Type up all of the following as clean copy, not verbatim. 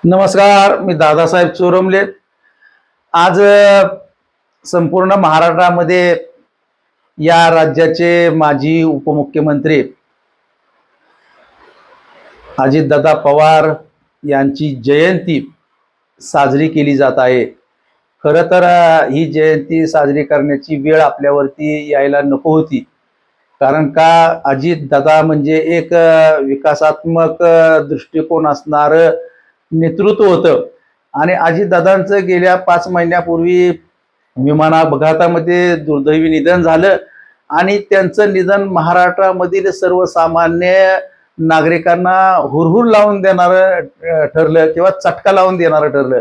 नमस्कार, मी दादासाहेब चोरमले. आज संपूर्ण महाराष्ट्रामध्ये या राज्याचे माजी उपमुख्यमंत्री अजितदादा पवार यांची जयंती साजरी केली जात आहे. खरं तर ही जयंती साजरी करण्याची वेळ आपल्यावरती यायला नको होती. कारण का अजितदादा म्हणजे एक विकासात्मक दृष्टिकोन असणारं नेतृत्व होतं. आणि अजितदादांचं गेल्या 5 महिन्यापूर्वी विमान अपघातामध्ये दुर्दैवी निधन झालं. आणि त्यांचं निधन महाराष्ट्रामधील सर्वसामान्य नागरिकांना हुरहुर लावून देणारं ठरलं किंवा चटका लावून देणारं ठरलं.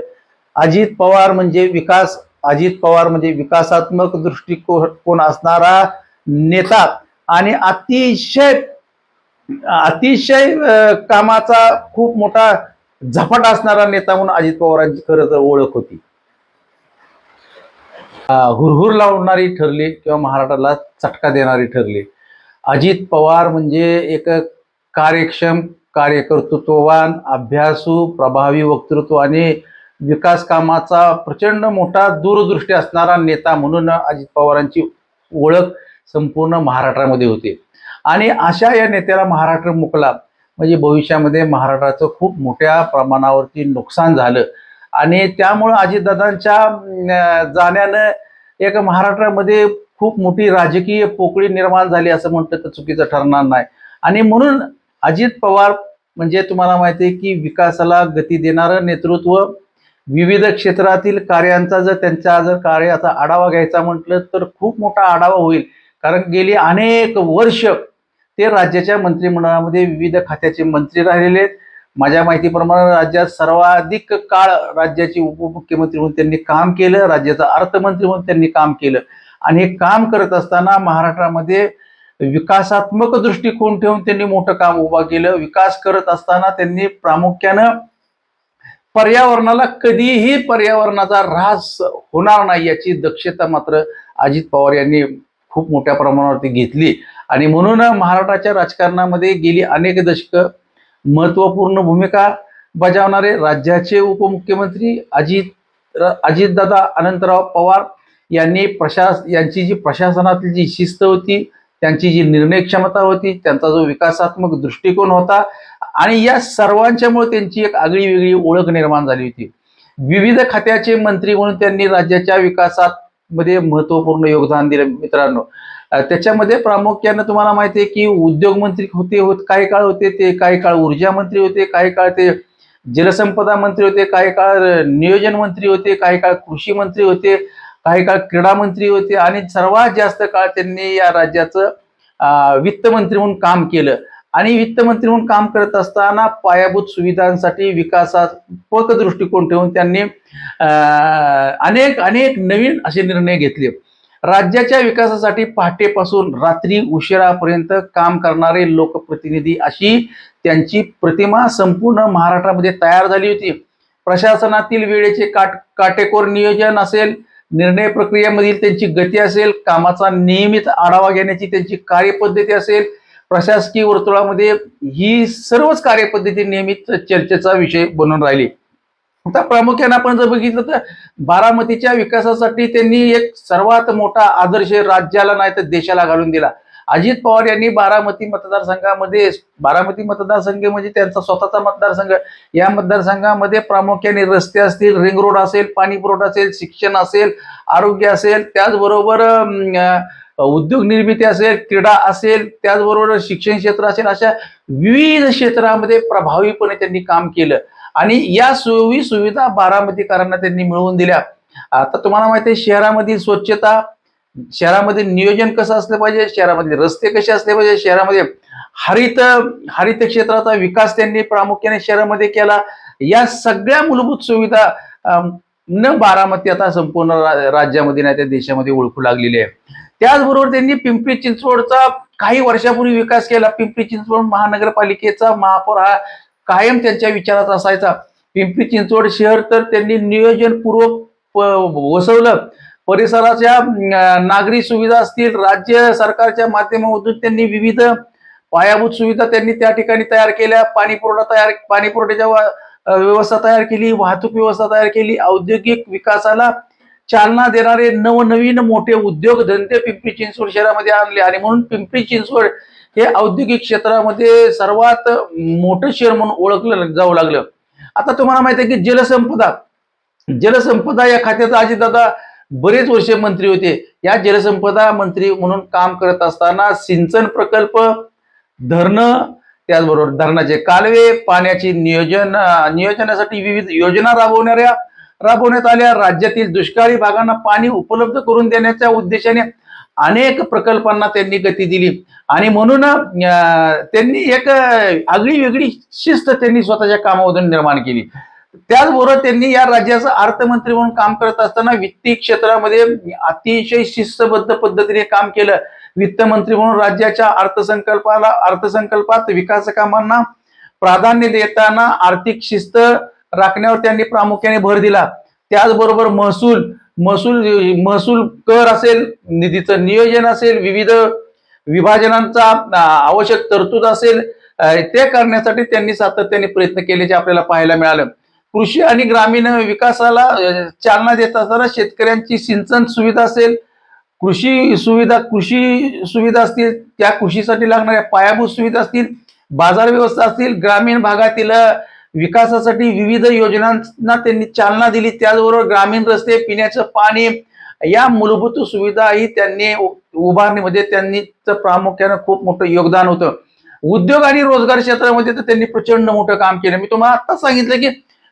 अजित पवार म्हणजे विकास, अजित पवार म्हणजे विकासात्मक दृष्टिकोन असणारा नेता आणि अतिशय अतिशय कामाचा खूप मोठा झपाट असणारा नेता म्हणून अजित पवारांची खरं तर ओळख होती. हुरहुर लावणारी ठरली किंवा महाराष्ट्राला चटका देणारी ठरली. अजित पवार म्हणजे एक कार्यक्षम, कार्यकर्तृत्ववान, अभ्यासू, प्रभावी वक्तृत्व आणि विकास कामाचा प्रचंड मोठा दूरदृष्टी असणारा नेता म्हणून अजित पवारांची ओळख संपूर्ण महाराष्ट्रामध्ये होती. आणि अशा या नेत्याला महाराष्ट्र मुकला म्हणजे भविष्यामध्ये महाराष्ट्राचं खूप मोठ्या प्रमाणावरती नुकसान झालं. आणि त्यामुळं अजितदादांच्या जाण्यानं एक महाराष्ट्रामध्ये खूप मोठी राजकीय पोकळी निर्माण झाली असं म्हटलं तर चुकीचं ठरणार नाही. आणि म्हणून अजित पवार म्हणजे तुम्हाला माहिती आहे की विकासाला गती देणारं नेतृत्व, विविध क्षेत्रातील कार्यांचा जर कार्याचा आढावा घ्यायचा म्हटलं तर खूप मोठा आढावा होईल. कारण गेली अनेक वर्ष ते राज्याच्या मंत्रिमंडळामध्ये विविध खात्याचे मंत्री राहिलेले आहेत. माझ्या माहितीप्रमाणे राज्यात सर्वाधिक काळ राज्याचे उपमुख्यमंत्री म्हणून त्यांनी काम केलं, राज्याचा अर्थमंत्री म्हणून त्यांनी काम केलं. आणि हे काम करत असताना महाराष्ट्रामध्ये विकासात्मक दृष्टिकोन ठेवून त्यांनी मोठं काम उभा केलं. विकास करत असताना त्यांनी प्रामुख्यानं पर्यावरणाला कधीही पर्यावरणाचा ऱ्हास होणार नाही याची दक्षता मात्र अजित पवार यांनी खूप मोठ्या प्रमाणावरती घेतली. आणि म्हणून महाराष्ट्राच्या राजकारणामध्ये गेली अनेक दशकं महत्त्वपूर्ण भूमिका बजावणारे राज्याचे उपमुख्यमंत्री अजितदादा अनंतराव पवार यांनी यांची जी प्रशासनातील जी शिस्त होती, त्यांची जी निर्णय क्षमता होती, त्यांचा जो विकासात्मक दृष्टिकोन होता आणि या सर्वांच्यामुळे त्यांची एक आगळी वेगळी ओळख निर्माण झाली होती. विविध खात्याचे मंत्री म्हणून त्यांनी राज्याच्या विकासात मध्ये महत्त्वपूर्ण योगदान दिलं. मित्रांनो, त्याच्यामध्ये प्रामुख्याने तुम्हाला माहिती आहे की उद्योग मंत्री काही काळ होते ते, काही काळ ऊर्जा मंत्री होते, काही काळ ते जलसंपदा मंत्री होते, काही काळ नियोजन मंत्री होते, काही काळ कृषी मंत्री होते, काही काळ क्रीडा मंत्री होते आणि सर्वात जास्त काळ त्यांनी या राज्याचं वित्तमंत्री म्हणून काम केलं. आणि वित्तमंत्री म्हणून काम करत असताना पायाभूत सुविधांसाठी विकासात्मक दृष्टिकोन ठेवून त्यांनी अनेक अनेक नवीन असे निर्णय घेतले. राज्याच्या विकासासाठी पहाटेपासून रात्री उशिरापर्यंत काम करणारे लोकप्रतिनिधी अशी त्यांची प्रतिमा संपूर्ण महाराष्ट्रामध्ये तयार झाली होती. प्रशासनातील वेळेचे काटेकोर नियोजन असेल, निर्णय प्रक्रियेमधील त्यांची गती असेल, कामाचा नियमित आढावा घेण्याची त्यांची कार्यपद्धती असेल, प्रशासकीय वर्तुळामध्ये ही सर्वच कार्यपद्धती नेहमीच चर्चेचा विषय बनून राहिली. आता प्रामुख्याने आपण जर बघितलं तर बारामतीच्या विकासासाठी त्यांनी एक सर्वात मोठा आदर्श राज्याला नाही तर देशाला घालून दिला. अजित पवार यांनी बारामती मतदारसंघ म्हणजे त्यांचा स्वतःचा मतदारसंघ, या मतदारसंघामध्ये प्रामुख्याने रस्ते असतील, रिंग रोड असेल, पाणी पुरवठा असेल, शिक्षण असेल, आरोग्य असेल, त्याचबरोबर उद्योग निर्मिती असेल, क्रीडा असेल, त्याचबरोबर शिक्षण क्षेत्र असेल, अशा विविध क्षेत्रामध्ये प्रभावीपणे त्यांनी काम केलं. आणि या सोयी सुविधा बारामतीकरांना त्यांनी मिळवून दिल्या. आता तुम्हाला माहिती आहे शहरामधील स्वच्छता, शहरामध्ये नियोजन कसं असलं पाहिजे, शहरामध्ये रस्ते कसे असले पाहिजे, शहरामध्ये हरित क्षेत्राचा विकास त्यांनी प्रामुख्याने शहरामध्ये केला. या सगळ्या मूलभूत सुविधा बारामती आता संपूर्ण राज्यामध्ये नाही त्या देशामध्ये ओळखू लागलेली आहे. त्याचबरोबर त्यांनी पिंपरी चिंचवडचा काही वर्षापूर्वी विकास केला. पिंपरी चिंचवड महानगरपालिकेचा महापौर हा कायम त्यांच्या विचारात असायचा. पिंपरी चिंचवड शहर तर त्यांनी नियोजनपूर्वक वसवलं. परिसराच्या नागरी सुविधा असतील, राज्य सरकारच्या माध्यमातून त्यांनी विविध पायाभूत सुविधा त्यांनी त्या ठिकाणी तयार केल्या. पाणी पुरवठ्याच्या व्यवस्था तयार केली, वाहतूक व्यवस्था तयार केली, औद्योगिक विकासाला चालना देणारे नवनवीन मोठे उद्योग धंदे पिंपरी चिंचवड शहरामध्ये आणले आणि म्हणून पिंपरी चिंचवड हे औद्योगिक क्षेत्रामध्ये सर्वात मोठं शहर म्हणून ओळखलं जाऊ लागलं. आता तुम्हाला माहिती आहे की जलसंपदा या खात्यात अजितदादा बरेच वर्ष मंत्री होते. या जलसंपदा मंत्री म्हणून काम करत असताना सिंचन प्रकल्प, धरणं, त्याचबरोबर धरणाचे कालवे, पाण्याची नियोजनासाठी विविध योजना राबवण्यात आल्या. राज्यातील दुष्काळी भागांना पाणी उपलब्ध करून देण्याच्या उद्देशाने अनेक प्रकल्पांना त्यांनी गती दिली आणि म्हणून त्यांनी एक आगळी वेगळी शिस्त त्यांनी स्वतःच्या कामामधून निर्माण केली. त्याचबरोबर त्यांनी या राज्याचा अर्थमंत्री म्हणून काम करत असताना वित्तीय क्षेत्रामध्ये अतिशय शिस्तबद्ध पद्धतीने काम केलं. वित्तमंत्री म्हणून राज्याच्या अर्थसंकल्पात विकास कामांना प्राधान्य देताना आर्थिक शिस्त राखण्यावर त्यांनी प्रामुख्याने भर दिला. त्याचबरोबर महसूल कर असेल, निधीचं नियोजन असेल, विविध विभाजनांचा आवश्यक तरतूद असेल, ते करण्यासाठी त्यांनी सातत्याने प्रयत्न केल्याचे आपल्याला पाहायला मिळालं. कृषी आणि ग्रामीण विकासाला चालना देत असताना शेतकऱ्यांची सिंचन सुविधा असेल, कृषी सुविधा असतील, त्या कृषीसाठी लागणाऱ्या पायाभूत सुविधा असतील, बाजार व्यवस्था असतील, ग्रामीण भागातील विकासासाठी विविध योजनांना त्यांनी चालना दिली. त्याचबरोबर ग्रामीण रस्ते, पिण्याचं पाणी या मूलभूत सुविधाही त्यांनी उभारणीमध्ये त्यांनी प्रामुख्यानं खूप मोठं योगदान होतं. उद्योग आणि रोजगार क्षेत्रामध्ये तर त्यांनी प्रचंड मोठं काम केलं. मी तुम्हाला आता सांगितलं की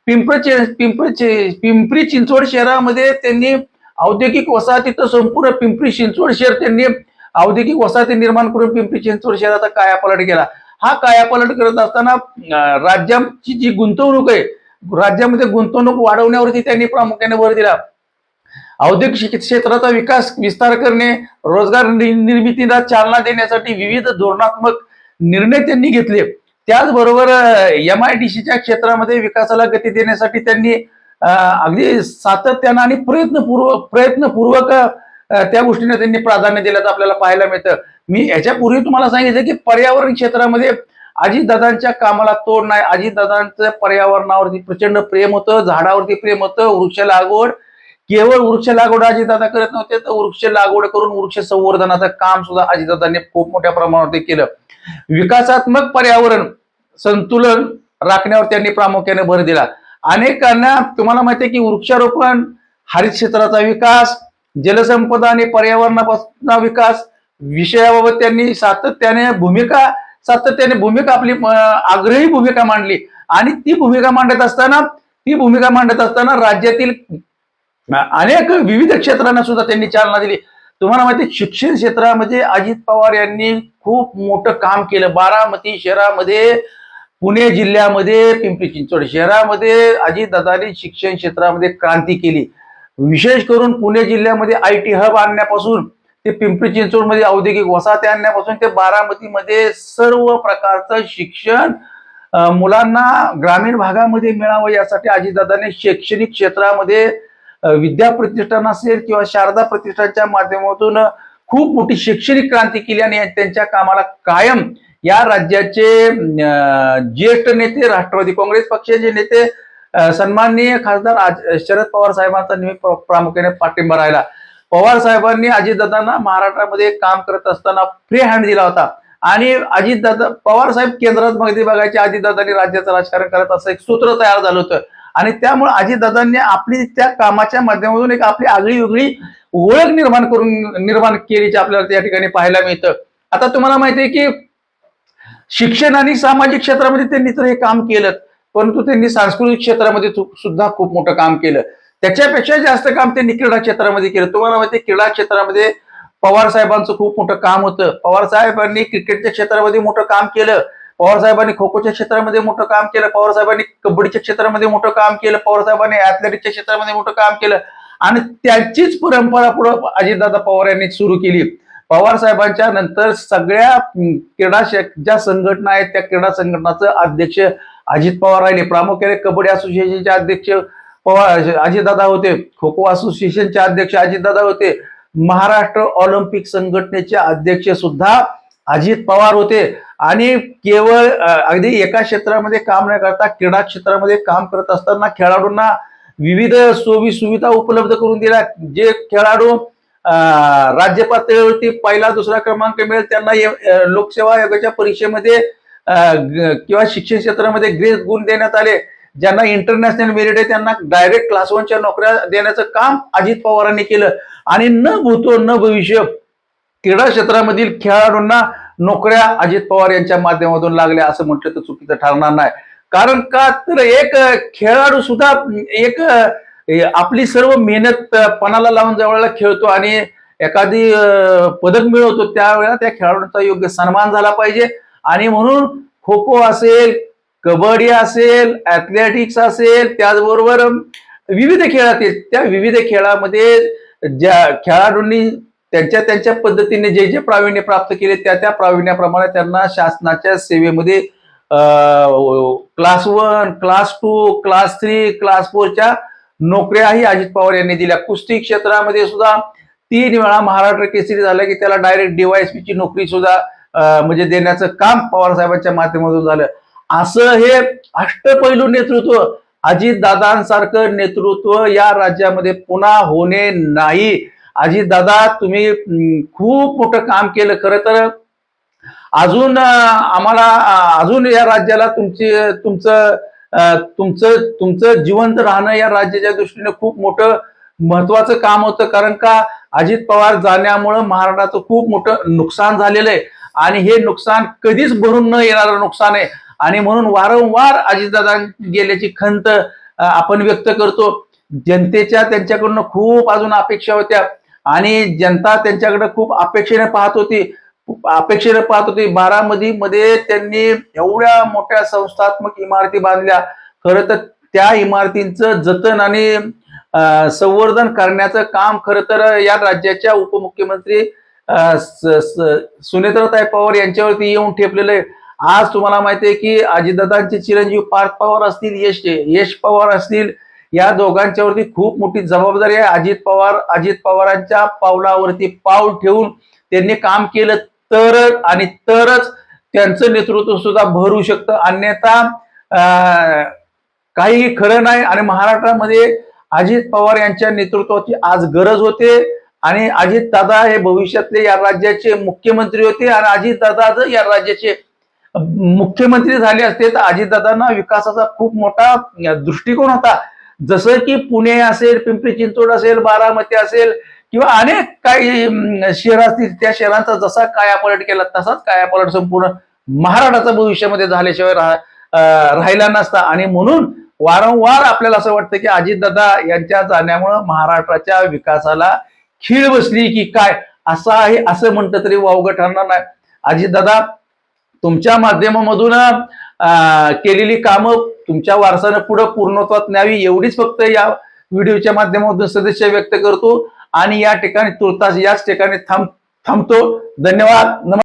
पिंपरी चिंचवड शहरामध्ये त्यांनी औद्योगिक वसाहतीचं संपूर्ण पिंपरी चिंचवड शहर त्यांनी औद्योगिक वसाहती निर्माण करून पिंपरी चिंचवड शहराचा कायापालट केला. हा कायापालट करत असताना राज्याची जी गुंतवणूक आहे, राज्यामध्ये गुंतवणूक वाढवण्यावरती त्यांनी प्रामुख्याने भर दिला. औद्योगिक क्षेत्राचा विस्तार करणे, रोजगार निर्मितीला चालना देण्यासाठी विविध धोरणात्मक निर्णय त्यांनी घेतले. त्याचबरोबर MIDCच्या क्षेत्रामध्ये विकासाला गती देण्यासाठी त्यांनी अगदी सातत्यानं आणि प्रयत्नपूर्वक त्या गोष्टीने त्यांनी प्राधान्य दिल्याचं आपल्याला पाहायला मिळतं. मी याच्यापूर्वी तुम्हाला सांगितलं की पर्यावरण क्षेत्रामध्ये अजितदादांच्या कामाला तोड नाही. अजितदादांचं पर्यावरणावरती प्रचंड प्रेम होतं, झाडावरती प्रेम होतं. वृक्ष लागवड, केवळ वृक्ष लागवड अजितदादा करत नव्हते, तर वृक्ष लागवड करून वृक्ष संवर्धनाचं काम सुद्धा अजितदादांनी खूप मोठ्या प्रमाणावरती केलं. विकासात्मक पर्यावरण संतुलन राखण्यावर त्यांनी प्रामुख्याने भर दिला. अनेकांना तुम्हाला माहिती आहे की वृक्षारोपण, हरित क्षेत्राचा विकास, जलसंपदा आणि पर्यावरणापासून विकास विषयाबाबत त्यांनी सातत्याने भूमिका आपली आग्रही भूमिका मांडली आणि ती भूमिका मांडत असताना राज्यातील अनेक विविध क्षेत्रांना सुद्धा त्यांनी चालना दिली. तुम्हाला माहिती शिक्षण क्षेत्रामध्ये अजित पवार यांनी खूप मोठं काम केलं. बारामती शहरामध्ये, पुणे जिल्ह्यामध्ये, पिंपरी चिंचवड शहरामध्ये अजितदादांनी शिक्षण क्षेत्रामध्ये क्रांती केली. विशेष करून पुणे जिल्ह्यामध्ये IT हब आणण्यापासून ते पिंपरी चिंचवडमध्ये औद्योगिक वसाहती आणण्यापासून ते बारामतीमध्ये सर्व प्रकारचं शिक्षण मुलांना ग्रामीण भागामध्ये मिळावं यासाठी अजितदादांनी शैक्षणिक क्षेत्रामध्ये विद्या प्रतिष्ठान असेल किंवा शारदा प्रतिष्ठानच्या माध्यमातून खूप मोठी शैक्षणिक क्रांती केली आणि त्यांच्या कामाला कायम या राज्याचे ज्येष्ठ नेते, राष्ट्रवादी काँग्रेस पक्षाचे नेते, सन्माननीय खासदार शरद पवार साहेबांचा नेहमी प्रामुख्याने पाठिंबा राहिला. पवार साहेबांनी अजितदादांना महाराष्ट्रामध्ये काम करत असताना फ्री हँड दिला होता आणि पवार साहेब केंद्रात मध्ये बघायचे, अजितदादांनी राज्याचं राजकारण करत असं एक सूत्र तयार झालं होतं आणि त्यामुळे अजितदादांनी आपली त्या कामाच्या माध्यमातून एक आपली आगळी वेगळी ओळख निर्माण केल्याचे आपल्याला त्या ठिकाणी पाहायला मिळतं. आता तुम्हाला माहिती आहे की शिक्षण आणि सामाजिक क्षेत्रामध्ये त्यांनी तर हे काम केलं, परंतु त्यांनी सांस्कृतिक क्षेत्रामध्ये सुद्धा खूप मोठं काम केलं. त्याच्यापेक्षा जास्त काम त्यांनी क्रीडा क्षेत्रामध्ये केलं. तुम्हाला माहिती आहे क्रीडा क्षेत्रामध्ये पवार साहेबांचं खूप मोठं काम होतं. पवार साहेबांनी क्रिकेटच्या क्षेत्रामध्ये मोठं काम केलं, पवार साहेबांनी खो खोच्या क्षेत्रामध्ये मोठं काम केलं, पवार साहेबांनी कबड्डीच्या क्षेत्रामध्ये मोठं काम केलं, पवार साहेबांनी ऍथलेटिक्सच्या क्षेत्रामध्ये मोठं काम केलं आणि त्याचीच परंपरा पुढे अजितदादा पवार यांनी सुरू केली. पवार साहेबांच्या नंतर सगळ्या क्रीडा ज्या संघटना आहेत त्या क्रीडा संघटनाचं अध्यक्ष अजित पवार राहिले. प्रामुख्याने कबड्डी असोसिएशनचे अध्यक्ष अजितदादा होते, खो खो असोसिएशनचे अध्यक्ष अजितदादा होते, महाराष्ट्र ऑलिम्पिक संघटनेचे अध्यक्ष सुद्धा अजित पवार होते आणि केवळ अगदी एका क्षेत्रामध्ये काम न करता क्रीडा क्षेत्रामध्ये काम करत असताना खेळाडूंना विविध सोयी सुविधा उपलब्ध करून दिल्या. जे खेळाडू राज्य पातळीवरती पहिला दुसरा क्रमांक मिळेल त्यांना लोकसेवा आयोगाच्या परीक्षेमध्ये किंवा शिक्षण क्षेत्रामध्ये ग्रेस गुण देण्यात आले. ज्यांना इंटरनॅशनल मेरिट आहे त्यांना डायरेक्ट क्लास 1च्या नोकऱ्या देण्याचं काम अजित पवारांनी केलं. आणि न भूतो न भविष्य क्रीडा क्षेत्रामधील खेळाडूंना नोकऱ्या अजित पवार यांच्या माध्यमातून लागल्या असं म्हटलं तर चुकीचं ठरणार नाही. कारण का तर एक खेळाडू सुद्धा एक आपली सर्व मेहनत पणाला लावून ज्यावेळेला खेळतो आणि एखादी पदक मिळवतो त्यावेळेला त्या खेळाडूंचा योग्य सन्मान झाला पाहिजे. आणि म्हणून खो खो असेल, कबड्डी असेल, ऍथलेटिक्स असेल, त्याचबरोबर विविध खेळातील त्या विविध खेळामध्ये ज्या खेळाडूंनी त्यांच्या त्यांच्या पद्धतीने जे जे प्रावीण्य प्राप्त केले त्या प्रावीण्याप्रमाणे त्यांना शासनाच्या सेवेमध्ये क्लास 1, क्लास 2, क्लास 3, क्लास 4च्या नोकऱ्याही अजित पवार यांनी दिल्या. कुस्ती क्षेत्रामध्ये सुद्धा 3 वेळा महाराष्ट्र केसरी झाला की त्याला डायरेक्ट डीवायएसपीची नोकरी सुद्धा म्हणजे देण्याचं काम पवार साहेबांच्या माध्यमातून झालं. असं हे अष्टपैलू नेतृत्व अजितदादांसारखं नेतृत्व या राज्यामध्ये पुन्हा होणे नाही. अजितदादा तुम्ही खूप मोठं काम केलं. खरं तर अजून आम्हाला अजून या राज्याला तुमचं तुमचं जिवंत राहणं या राज्याच्या दृष्टीने खूप मोठं महत्वाचं काम होतं. कारण का अजित पवार जाण्यामुळं महाराष्ट्राचं खूप मोठं नुकसान झालेलं आहे आणि हे नुकसान कधीच भरून न येणारं नुकसान आहे. आणि म्हणून वारंवार अजितदादा गेल्याची खंत आपण व्यक्त करतो. जनतेच्या त्यांच्याकडून खूप अजून अपेक्षा होत्या आणि जनता त्यांच्याकडे खूप अपेक्षेने पाहत होती. बारामतीमध्ये त्यांनी एवढ्या मोठ्या संस्थात्मक इमारती बांधल्या. खरं तर त्या इमारतींचं जतन आणि संवर्धन करण्याचं काम खरं तर या राज्याच्या उपमुख्यमंत्री सुनेत्राताई पवार यांच्यावरती येऊन ठेपलेलं आहे. आज तुम्हाला माहिती आहे की अजितदादांचे चिरंजीव पार्थ पवार असतील, यश पवार असतील, या दोघांच्यावरती खूप मोठी जबाबदारी आहे. अजित पवारांच्या पावलावरती पाऊल ठेवून त्यांनी काम केलं तरच त्यांचं नेतृत्व सुद्धा भरू शकतं. अन्यथा काही खरं नाही. आणि महाराष्ट्रामध्ये अजित पवार यांच्या नेतृत्वाची आज गरज होते. आणि अजित दादा हे भविष्यातले या राज्याचे मुख्यमंत्री होते आणि अजित दादा जर या राज्याचे मुख्यमंत्री झाले असते तर अजितदादांना विकासाचा खूप मोठा दृष्टिकोन होता. जसं की पुणे असेल, पिंपरी चिंचवड असेल, बारामती असेल किंवा अनेक काही शहर असतील, त्या शहरांचा जसा कायापालट केला तसाच कायापालट संपूर्ण महाराष्ट्राचा भविष्यामध्ये झाल्याशिवाय राहिला नसता. आणि म्हणून वारंवार आपल्याला असं वाटतं की अजितदादा यांच्या जाण्यामुळे महाराष्ट्राच्या विकासाला खीळ बसली की काय असं म्हटलं तरी वावगं ठरणार नाही. अजितदादा तुमच्या माध्यमामधून केलेली कामं तुमच्या वारसानं पुढे पूर्णत्वात न्यावी एवढीच फक्त या व्हिडिओच्या माध्यमातून सदिच्छा व्यक्त करतो आणि या ठिकाणी तुर्तास याच ठिकाणी थांबतो. धन्यवाद.